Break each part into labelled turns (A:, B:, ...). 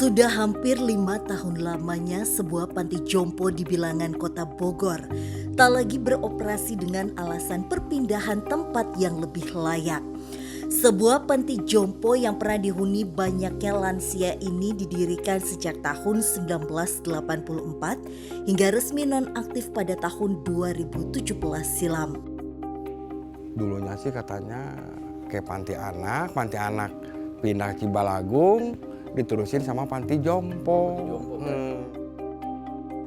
A: Sudah hampir 5 tahun lamanya sebuah panti jompo di bilangan kota Bogor tak lagi beroperasi dengan alasan perpindahan tempat yang lebih layak. Sebuah panti jompo yang pernah dihuni banyaknya lansia ini didirikan sejak tahun 1984 hingga resmi nonaktif pada tahun 2017 silam.
B: Dulunya sih katanya kayak panti anak pindah Cibalagung, diterusin sama panti jompo.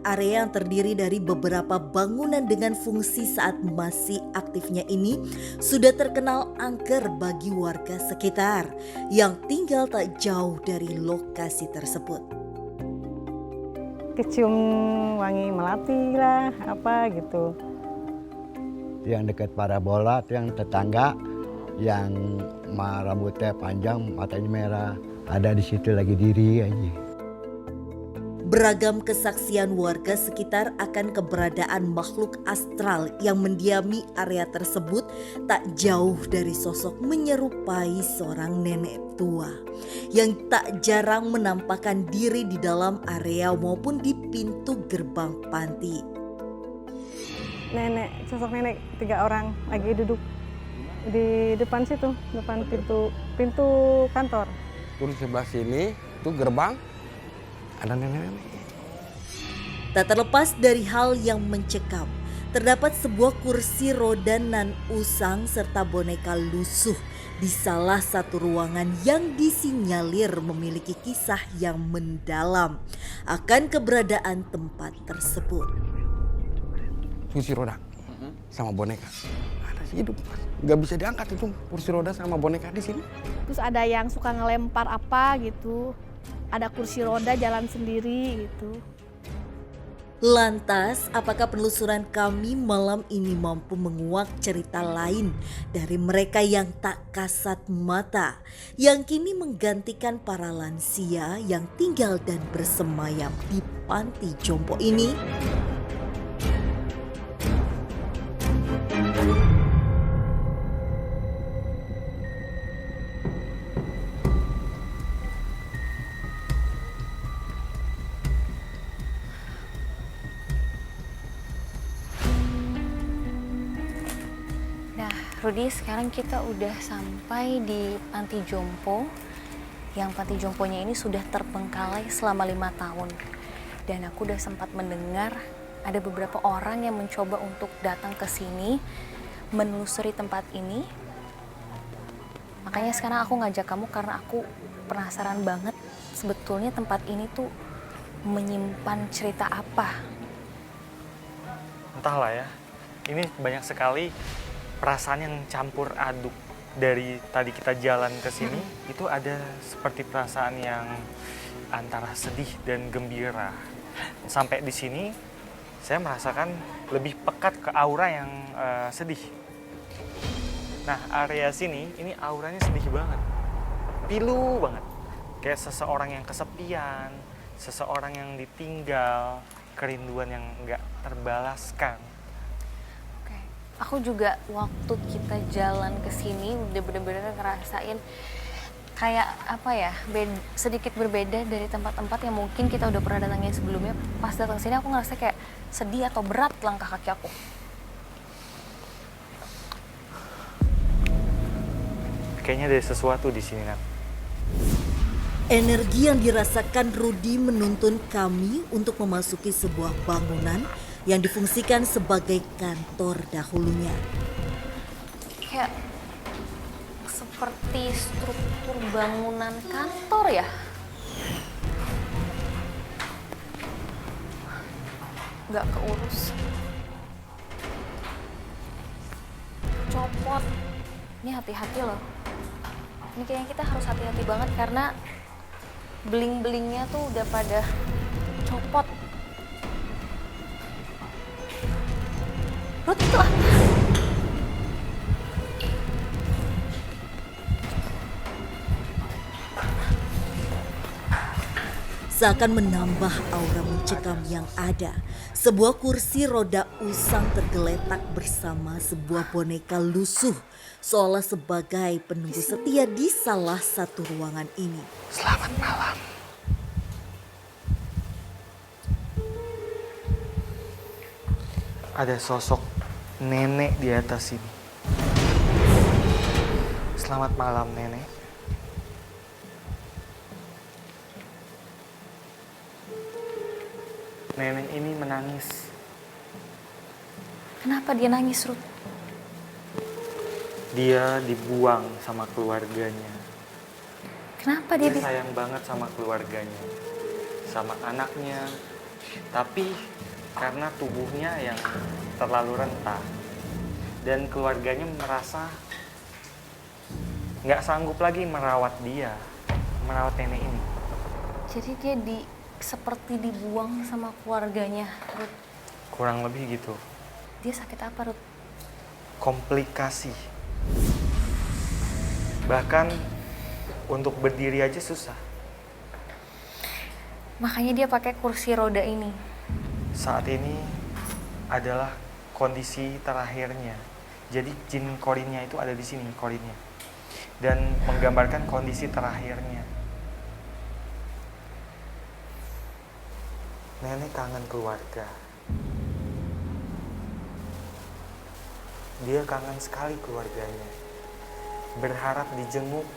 A: Area yang terdiri dari beberapa bangunan dengan fungsi saat masih aktifnya ini sudah terkenal angker bagi warga sekitar yang tinggal tak jauh dari lokasi tersebut.
C: Kecium wangi melati lah, apa gitu.
D: Yang dekat parabola itu yang tetangga yang rambutnya panjang, matanya merah, ada di situ lagi diri aja.
A: Beragam kesaksian warga sekitar akan keberadaan makhluk astral yang mendiami area tersebut tak jauh dari sosok menyerupai seorang nenek tua yang tak jarang menampakkan diri di dalam area maupun di pintu gerbang panti.
C: Sosok nenek 3 orang lagi duduk di depan situ, depan pintu kantor.
B: Terus sebelah sini tuh gerbang ada nenek-nenek.
A: Tak terlepas dari hal yang mencekam, terdapat sebuah kursi roda nan usang serta boneka lusuh di salah satu ruangan yang disinyalir memiliki kisah yang mendalam akan keberadaan tempat tersebut.
B: Kursi roda sama boneka. Ada sih hidup, nggak bisa diangkat itu kursi roda sama boneka di sini.
E: Terus ada yang suka ngelempar apa gitu. Ada kursi roda jalan sendiri gitu.
A: Lantas, apakah penelusuran kami malam ini mampu menguak cerita lain dari mereka yang tak kasat mata, yang kini menggantikan para lansia yang tinggal dan bersemayam di panti jompo ini?
F: Rudi, sekarang kita udah sampai di panti jompo. Yang panti jomponya ini sudah terbengkalai selama 5 tahun. Dan aku udah sempat mendengar ada beberapa orang yang mencoba untuk datang ke sini, menelusuri tempat ini. Makanya sekarang aku ngajak kamu karena aku penasaran banget sebetulnya tempat ini tuh menyimpan cerita apa.
G: Entahlah ya, ini banyak sekali perasaan yang campur aduk. Dari tadi kita jalan ke sini, itu ada seperti perasaan yang antara sedih dan gembira. Sampai di sini, saya merasakan lebih pekat ke aura yang sedih. Nah, area sini, ini auranya sedih banget. Pilu banget. Kayak seseorang yang kesepian, seseorang yang ditinggal, kerinduan yang nggak terbalaskan.
F: Aku juga waktu kita jalan ke sini udah bener-bener ngerasain kayak apa ya, sedikit berbeda dari tempat-tempat yang mungkin kita udah pernah datangin sebelumnya. Pas datang sini aku ngerasa kayak sedih atau berat langkah kaki aku.
G: Kayaknya ada sesuatu di sini, Nat.
A: Energi yang dirasakan Rudi menuntun kami untuk memasuki sebuah bangunan yang difungsikan sebagai kantor dahulunya.
F: Kayak seperti struktur bangunan kantor ya. Nggak keurus. Copot. Ini hati-hati loh. Ini kayaknya kita harus hati-hati banget karena beling-belingnya tuh udah pada copot. Rut, itu apa?
A: Seakan menambah aura mencekam yang ada, sebuah kursi roda usang tergeletak bersama sebuah boneka lusuh, seolah sebagai penunggu setia di salah satu ruangan ini.
B: Selamat malam.
G: ada sosok nenek di atas sini. Selamat malam, nenek. Nenek ini menangis.
F: Kenapa dia nangis, Ruth?
G: Dia dibuang sama keluarganya.
F: Kenapa dia
G: Dia
F: bisa?
G: sayang banget sama keluarganya, sama anaknya. Tapi karena tubuhnya yang terlalu rentah dan keluarganya merasa nggak sanggup lagi merawat dia, merawat nenek ini.
F: Jadi dia seperti dibuang sama keluarganya, Ruth.
G: Kurang lebih gitu.
F: Dia sakit apa, Ruth?
G: Komplikasi. Bahkan untuk berdiri aja susah.
F: Makanya dia pakai kursi roda ini.
G: Saat ini adalah kondisi terakhirnya. Jadi jin korinnya itu ada di sini, korinnya. Dan menggambarkan kondisi terakhirnya. Nenek kangen keluarga. Dia kangen sekali keluarganya. Berharap dijenguk.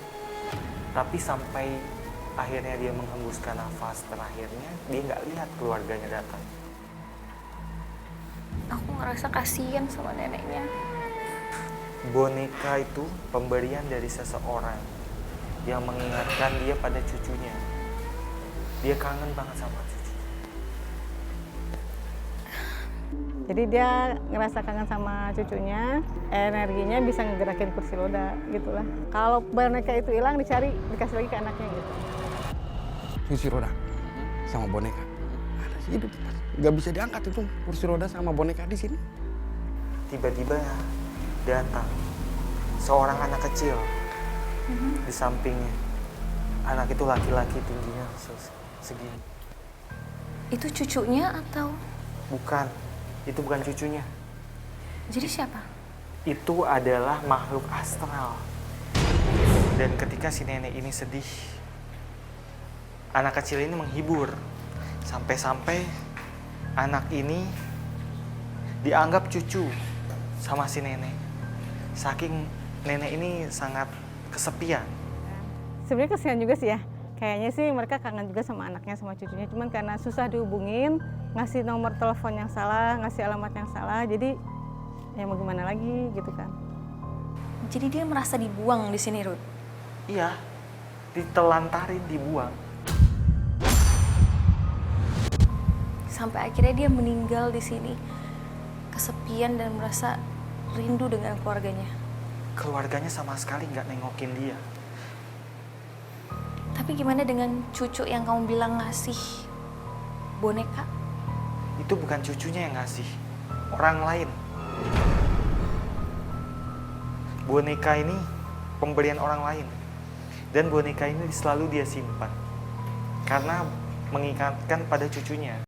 G: Tapi sampai akhirnya dia menghembuskan nafas terakhirnya, dia nggak lihat keluarganya datang.
F: Aku ngerasa kasihan sama neneknya.
G: Boneka itu pemberian dari seseorang yang mengingatkan dia pada cucunya. Dia kangen banget sama cucu.
C: Jadi dia ngerasa kangen sama cucunya, energinya bisa ngegerakin kursi roda gitulah. Kalau boneka itu hilang dikasih lagi ke anaknya gitu.
B: Kursi roda sama boneka masih hidup, Mas. Nggak bisa diangkat itu kursi roda sama boneka di sini.
G: Tiba-tiba datang seorang anak kecil di sampingnya. Anak itu laki-laki, tingginya segini.
F: Itu cucunya atau?
G: Bukan, itu bukan cucunya.
F: Jadi siapa?
G: Itu adalah makhluk astral. Dan ketika si nenek ini sedih, anak kecil ini menghibur. Sampai-sampai anak ini dianggap cucu sama si nenek. Saking nenek ini sangat kesepian.
C: Sebenarnya kasihan juga sih ya. Kayaknya sih mereka kangen juga sama anaknya, sama cucunya. Cuman karena susah dihubungin, ngasih nomor telepon yang salah, ngasih alamat yang salah. Jadi ya mau gimana lagi gitu kan.
F: Jadi dia merasa dibuang di sini, Ruth.
G: Iya, ditelantarin, dibuang.
F: Sampai akhirnya dia meninggal di sini. Kesepian dan merasa rindu dengan keluarganya.
G: Keluarganya sama sekali nggak nengokin dia.
F: Tapi gimana dengan cucu yang kamu bilang ngasih boneka?
G: Itu bukan cucunya yang ngasih, orang lain. Boneka ini pemberian orang lain. Dan boneka ini selalu dia simpan. Karena mengingatkan pada cucunya.